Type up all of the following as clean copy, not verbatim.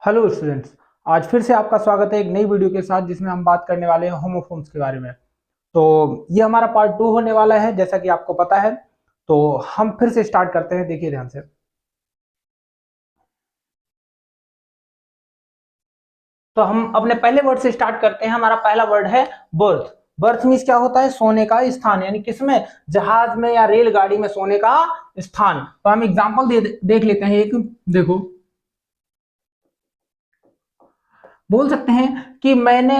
Hello students. आज फिर से आपका स्वागत है एक नई वीडियो के साथ जिसमें हम बात करने वाले हैं होमोफोन्स के बारे में। तो ये हमारा पार्ट 2 होने वाला है जैसा कि आपको पता है। तो हम फिर से स्टार्ट करते हैं, देखिए ध्यान से। तो हम अपने पहले वर्ड से स्टार्ट करते हैं। हमारा पहला वर्ड है बर्थ। बर्थ मीन्स क्या होता है? सोने का स्थान, यानी किसमें? जहाज में या रेलगाड़ी में सोने का स्थान। तो हम एग्जाम्पल देख लेते हैं एक। देखो, बोल सकते हैं कि मैंने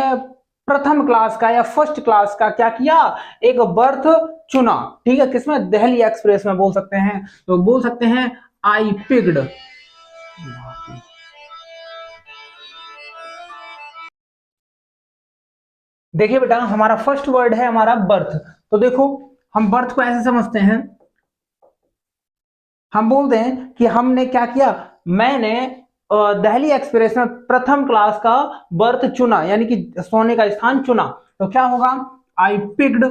प्रथम क्लास का या फर्स्ट क्लास का क्या किया, एक बर्थ चुना। ठीक है, किसमें? दिल्ली एक्सप्रेस में बोल सकते हैं। तो बोल सकते हैं आई पिक्ड। देखिए बेटा, हमारा फर्स्ट वर्ड है हमारा बर्थ। तो देखो, हम बर्थ को ऐसे समझते हैं, हम बोलते हैं कि हमने क्या किया, मैंने दिल्ली एक्सप्रेस में प्रथम क्लास का बर्थ चुना, यानी कि सोने का स्थान चुना। तो क्या होगा? I picked,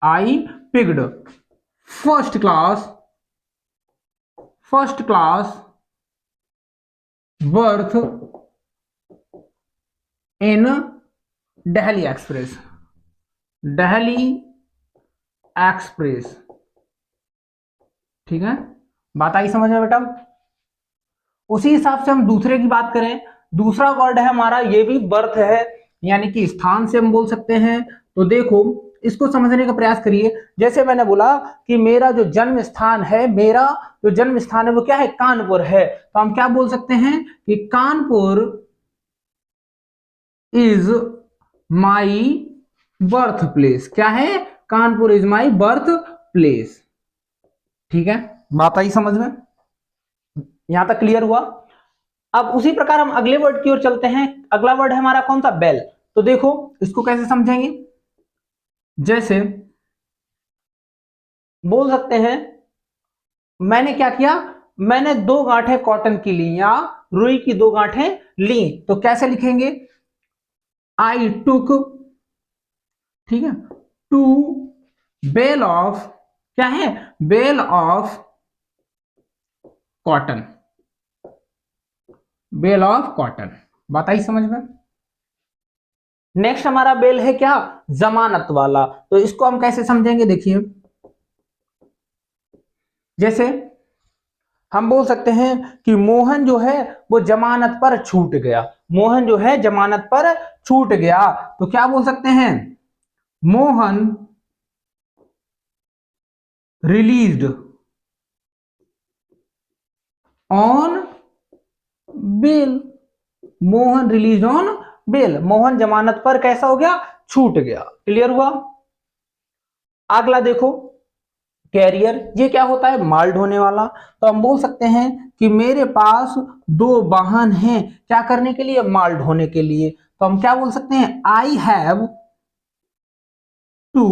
I picked first class birth in Delhi express. Delhi express. ठीक है, बात आई समझ में बेटा? उसी हिसाब से हम दूसरे की बात करें, दूसरा वर्ड है हमारा, ये भी बर्थ है, यानी कि स्थान से हम बोल सकते हैं। तो देखो, इसको समझने का प्रयास करिए। जैसे मैंने बोला कि मेरा जो जन्म स्थान है, मेरा जो जन्म स्थान है वो क्या है? कानपुर है। तो हम क्या बोल सकते हैं कि Kanpur is my birth place. क्या है? Kanpur is my birth place. ठीक है, बात आई समझ में? यहां तक क्लियर हुआ? अब उसी प्रकार हम अगले वर्ड की ओर चलते हैं। अगला वर्ड है हमारा कौन सा? बेल। तो देखो, इसको कैसे समझेंगे? जैसे बोल सकते हैं, मैंने क्या किया, मैंने दो गांठें कॉटन की ली या रुई की दो गांठें ली। तो कैसे लिखेंगे? आई टुक, ठीक है, टू बेल ऑफ, क्या है? Bale of cotton, bale of cotton. बात आई समझ में? नेक्स्ट हमारा बेल है क्या? जमानत वाला। तो इसको हम कैसे समझेंगे? देखिए, जैसे हम बोल सकते हैं कि मोहन जो है वो जमानत पर छूट गया। मोहन जो है जमानत पर छूट गया। तो क्या बोल सकते हैं? Mohan released on bail. Mohan release on bail. Mohan जमानत पर कैसा हो गया? छूट गया। क्लियर हुआ? अगला देखो, कैरियर। ये क्या होता है? माल ढोने वाला। तो हम बोल सकते हैं कि मेरे पास दो वाहन हैं, क्या करने के लिए? माल ढोने के लिए। तो हम क्या बोल सकते हैं? I have two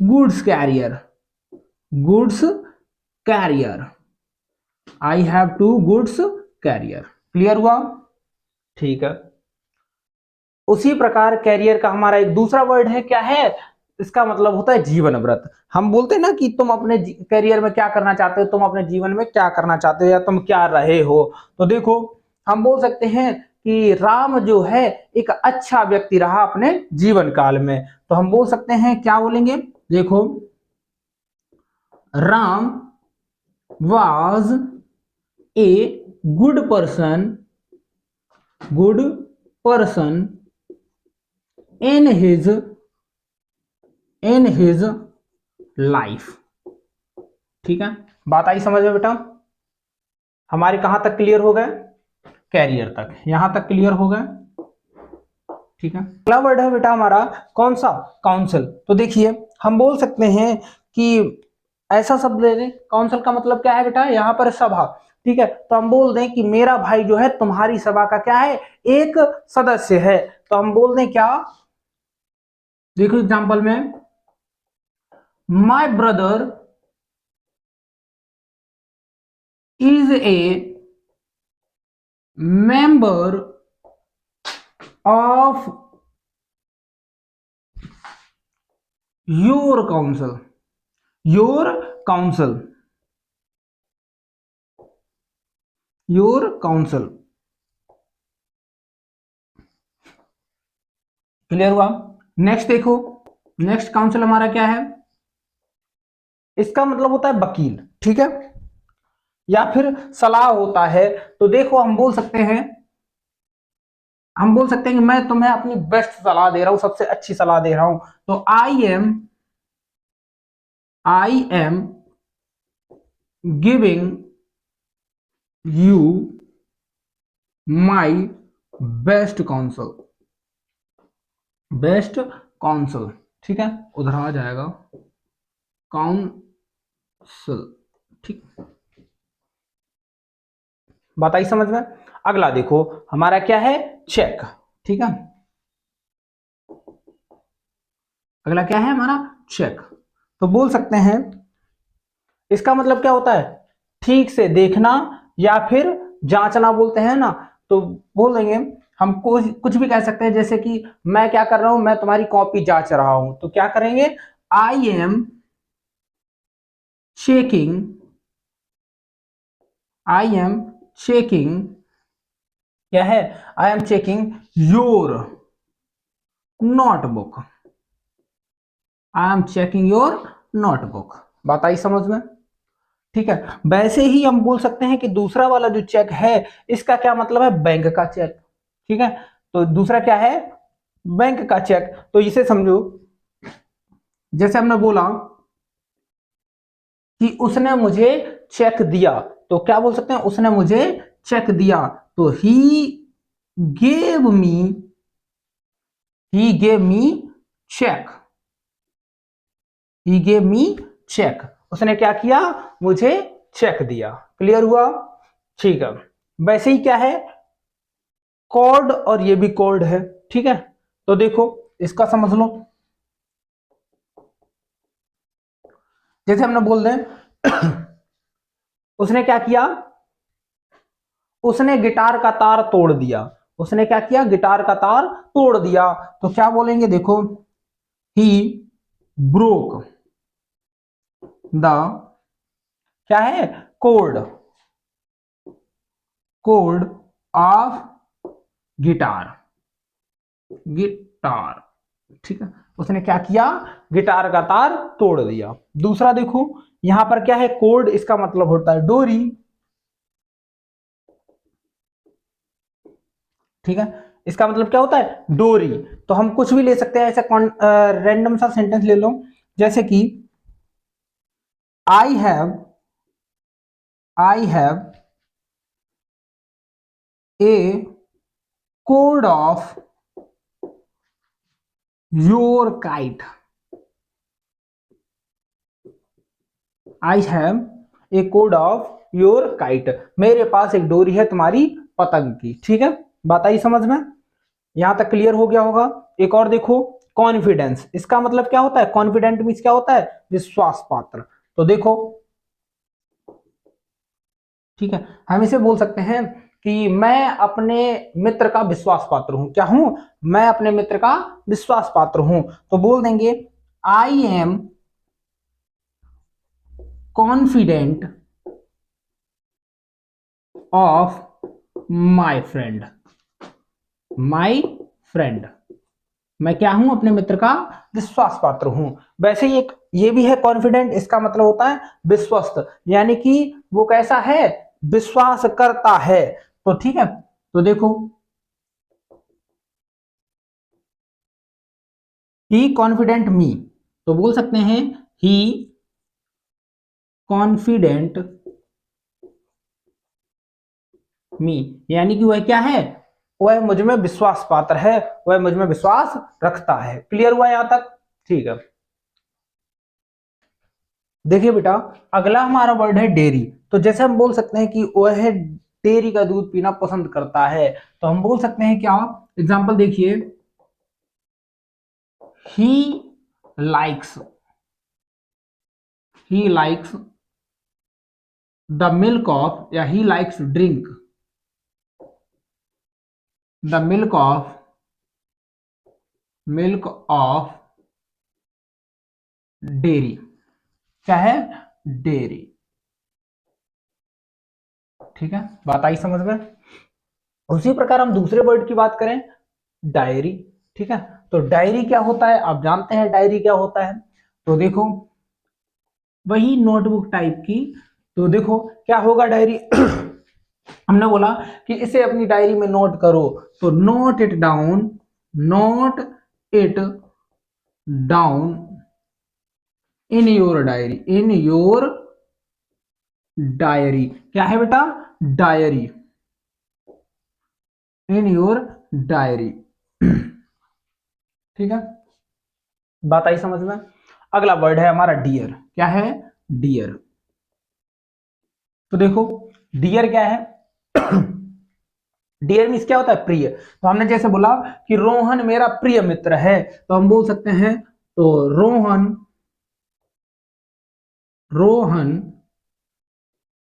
goods carrier. Goods carrier, I have two goods carrier. Clear हुआ? ठीक है। उसी प्रकार कैरियर का हमारा एक दूसरा वर्ड है, क्या है? इसका मतलब होता है जीवन व्रत। हम बोलते हैं ना कि तुम अपने करियर में क्या करना चाहते हो, तुम अपने जीवन में क्या करना चाहते हो, या तुम क्या रहे हो। तो देखो, हम बोल सकते हैं कि राम जो है एक अच्छा व्यक्ति रहा अपने जीवन काल में। तो हम बोल सकते हैं, क्या बोलेंगे? देखो, Ram was a good person, good person in his life. ठीक है, बात आई समझ में बेटा? हमारे कहां तक क्लियर हो गए? कैरियर तक, यहां तक क्लियर हो गए। ठीक है, अगला वर्ड है बेटा हमारा कौन सा? काउंसिल। तो देखिए, हम बोल सकते हैं कि ऐसा शब्द ले लें, काउंसिल का मतलब क्या है बेटा? यहां पर सभा। ठीक है, तो हम बोल दें कि मेरा भाई जो है तुम्हारी सभा का क्या है? एक सदस्य है। तो हम बोल दें क्या? देखो एग्जांपल में, my brother is a member of your council, your council। Your council. Clear हुआ? नेक्स्ट देखो, नेक्स्ट काउंसिल हमारा क्या है? इसका मतलब होता है वकील, ठीक है, या फिर सलाह होता है। तो देखो हम बोल सकते हैं कि मैं तुम्हें अपनी बेस्ट सलाह दे रहा हूं, सबसे अच्छी सलाह दे रहा हूं। तो I am giving you my best council, best council, ठीक है, उधर आ जाएगा काउंसिल, ठीक। बात आई समझ में? अगला देखो हमारा क्या है? चेक, ठीक है। अगला क्या है हमारा? चेक। तो बोल सकते हैं इसका मतलब क्या होता है? ठीक से देखना या फिर जांचना बोलते हैं ना। तो बोल देंगे हम कुछ भी कह सकते हैं, जैसे कि मैं क्या कर रहा हूं, मैं तुम्हारी कॉपी जांच रहा हूं। तो क्या करेंगे? I am checking, I am checking, क्या है? I am checking your notebook, I am checking your notebook. बात आई समझ में? ठीक है। वैसे ही हम बोल सकते हैं कि दूसरा वाला जो चेक है, इसका क्या मतलब है? बैंक का चेक, ठीक है। तो दूसरा क्या है? बैंक का चेक। तो इसे समझो, जैसे हमने बोला कि उसने मुझे चेक दिया, तो क्या बोल सकते हैं? उसने मुझे चेक दिया। तो gave me he gave me cheque, he gave me cheque. उसने क्या किया? मुझे चेक दिया। क्लियर हुआ? ठीक है। वैसे ही क्या है? कोड, और ये भी कोड है, ठीक है। तो देखो इसका समझ लो, जैसे हमने बोल दें उसने क्या किया? उसने गिटार का तार तोड़ दिया। उसने क्या किया? गिटार का तार तोड़ दिया। तो क्या बोलेंगे? देखो, ही ब्रोक द, क्या है? Code, code of guitar, guitar, ठीक है। उसने क्या किया? गिटार का तार तोड़ दिया। दूसरा देखो, यहां पर क्या है? कोड, इसका मतलब होता है डोरी, ठीक है। इसका मतलब क्या होता है? डोरी। तो हम कुछ भी ले सकते हैं, ऐसा रैंडम सा सेंटेंस ले लो, जैसे कि I have, I have a code of your kite, I have a code of your kite. मेरे पास एक डोरी है तुम्हारी पतंग की, ठीक है। बात आई समझ में? यहां तक क्लियर हो गया होगा। एक और देखो, कॉन्फिडेंस। इसका मतलब क्या होता है? कॉन्फिडेंट मीन्स क्या होता है? विश्वास पात्र। तो देखो, ठीक है, हम इसे बोल सकते हैं कि मैं अपने मित्र का विश्वास पात्र हूं। क्या हूं? मैं अपने मित्र का विश्वास पात्र हूं। तो बोल देंगे I am confident of my friend, my friend. मैं क्या हूं? अपने मित्र का विश्वास पात्र हूं। वैसे ही एक ये भी है कॉन्फिडेंट, इसका मतलब होता है विश्वस्त, यानी कि वो कैसा है? विश्वास करता है। तो ठीक है। तो देखो, ही कॉन्फिडेंट मी, तो बोल सकते हैं ही कॉन्फिडेंट मी, यानी कि वह क्या है? वह मुझ में विश्वास पात्र है, वह मुझ में विश्वास रखता है। क्लियर हुआ यहां तक? ठीक है। देखिए बेटा, अगला हमारा वर्ड है डेयरी। तो जैसे हम बोल सकते हैं कि वह डेयरी का दूध पीना पसंद करता है, तो हम बोल सकते हैं क्या? एग्जाम्पल देखिए, he likes, he likes the milk of, या he likes drink the milk of dairy. क्या है? डेयरी। ठीक है, बात आई समझ में। उसी प्रकार हम दूसरे वर्ड की बात करें, डायरी। ठीक है, तो डायरी क्या होता है, आप जानते हैं डायरी क्या होता है। तो देखो वही नोटबुक टाइप की, तो देखो क्या होगा डायरी हमने बोला कि इसे अपनी डायरी में नोट करो, तो note it down, note it down in your diary, in your diary. क्या है बेटा, डायरी, इन योर डायरी। ठीक है, बात आई समझ में। अगला वर्ड है हमारा डियर। क्या है, डियर। तो देखो डियर क्या है डियर मीन्स क्या होता है, प्रिय। तो हमने जैसे बोला कि रोहन मेरा प्रिय मित्र है, तो हम बोल सकते हैं तो Rohan, Rohan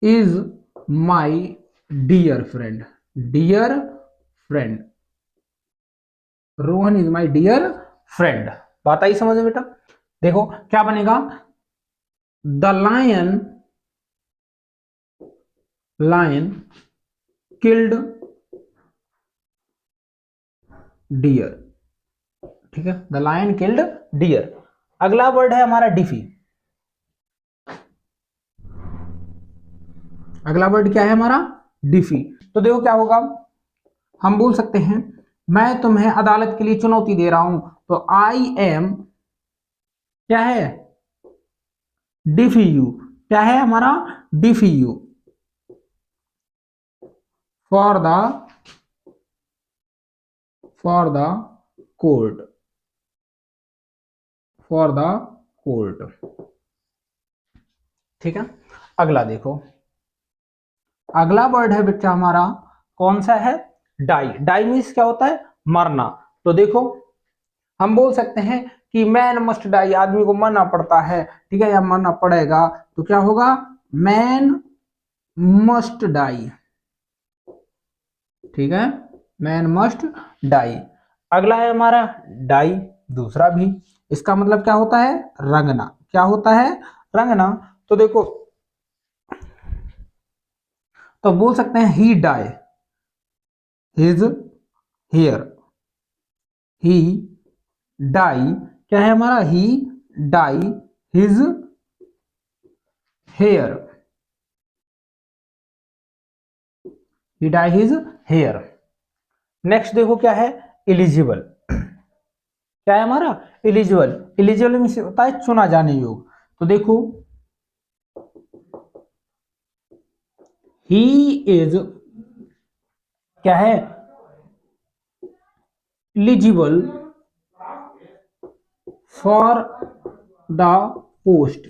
is my dear friend, dear friend, Rohan is my dear friend. बात आई समझ में बेटा। देखो क्या बनेगा, the lion, lion killed deer. ठीक है, द लायन किल्ड डियर। अगला वर्ड है हमारा डिफी। अगला वर्ड क्या है हमारा, डिफी। तो देखो क्या होगा, हम बोल सकते हैं मैं तुम्हें अदालत के लिए चुनौती दे रहा हूं, तो आई एम, क्या है, डिफी यू। क्या है हमारा, डिफी you for the, for the court, for the court. ठीक है, अगला देखो, अगला वर्ड है बच्चा हमारा कौन सा है, डाई। डाई मीन्स क्या होता है, मरना। तो देखो हम बोल सकते हैं कि मैन मस्ट डाई, आदमी को मरना पड़ता है, ठीक है, या मरना पड़ेगा, तो क्या होगा, मैन मस्ट डाई। ठीक है, मैन मस्ट डाई। अगला है हमारा डाई, दूसरा भी, इसका मतलब क्या होता है, रंगना। क्या होता है, रंगना। तो देखो तो बोल सकते हैं ही डाई हिज हेयर, ही डाई, क्या है हमारा, ही डाई हिज हेयर, ही डाई हिज हेयर। नेक्स्ट देखो क्या है, एलिजिबल। क्या है हमारा, एलिजिबल। एलिजिबल मीन्स होता है चुना जाने योग्य। तो देखो ही इज, क्या है, एलिजिबल फॉर द पोस्ट।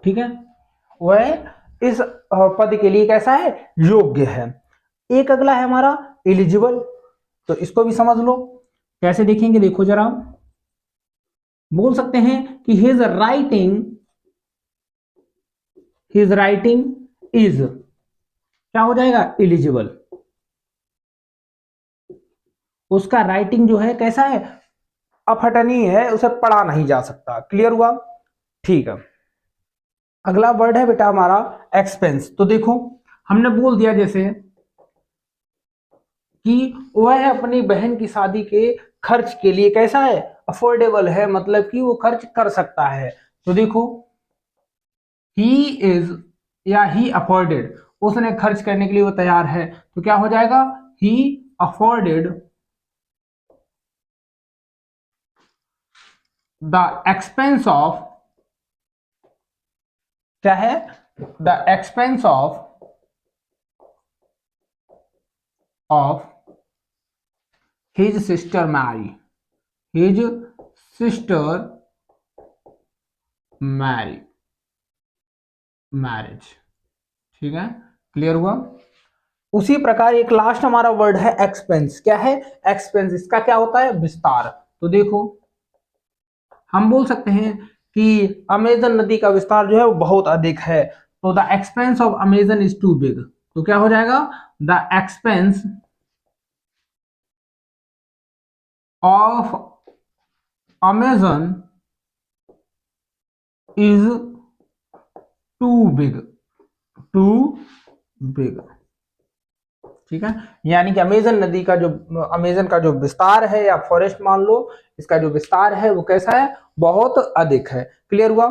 ठीक है, वह इस पद के लिए कैसा है, योग्य है। एक अगला है हमारा एलिजिबल, तो इसको भी समझ लो। कैसे देखेंगे, देखो जरा, बोल सकते हैं कि his writing, his writing is, क्या हो जाएगा, एलिजिबल। उसका राइटिंग जो है कैसा है, अपठनीय है, उसे पढ़ा नहीं जा सकता। क्लियर हुआ, ठीक है। अगला वर्ड है बेटा हमारा एक्सपेंस। तो देखो हमने बोल दिया जैसे कि वह अपनी बहन की शादी के खर्च के लिए कैसा है, अफोर्डेबल है, मतलब कि वो खर्च कर सकता है। तो देखो ही इज, या ही अफोर्डेड, उसने खर्च करने के लिए वो तैयार है, तो क्या हो जाएगा, he afforded the expense of, क्या है, the expense of his sister marry, his sister marry, marriage. ठीक है, क्लियर हुआ। उसी प्रकार एक लास्ट हमारा वर्ड है एक्सपेंस। क्या है, एक्सपेंस, इसका क्या होता है, विस्तार। तो देखो हम बोल सकते हैं कि अमेजन नदी का विस्तार जो है वो बहुत अधिक है, तो the expense of Amazon is too big. तो क्या हो जाएगा, the expense of Amazon is too big, too big, ठीक है। यानी कि अमेजन नदी का जो, अमेजन का जो विस्तार है या फॉरेस्ट मान लो, इसका जो विस्तार है वो कैसा है, बहुत अधिक है। क्लियर हुआ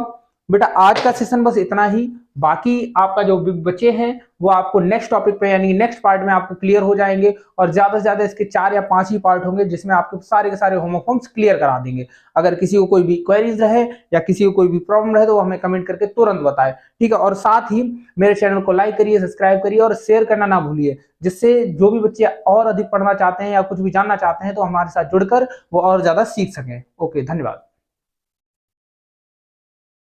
बेटा। आज का सेशन बस इतना ही, बाकी आपका जो बच्चे हैं वो आपको नेक्स्ट टॉपिक पे यानी नेक्स्ट पार्ट में आपको क्लियर हो जाएंगे, और ज्यादा से ज्यादा इसके 4 या 5 ही पार्ट होंगे जिसमें आपके सारे के सारे होमोफॉर्म्स क्लियर करा देंगे। अगर किसी को कोई भी क्वेरीज रहे या किसी को कोई भी प्रॉब्लम रहे तो वो हमें कमेंट करके तुरंत बताए, ठीक है। और साथ ही मेरे चैनल को लाइक करिए, सब्सक्राइब करिए और शेयर करना ना भूलिए, जिससे जो भी बच्चे और अधिक पढ़ना चाहते हैं या कुछ भी जानना चाहते हैं तो हमारे साथ जुड़कर वो और ज्यादा सीख सकें। ओके, धन्यवाद।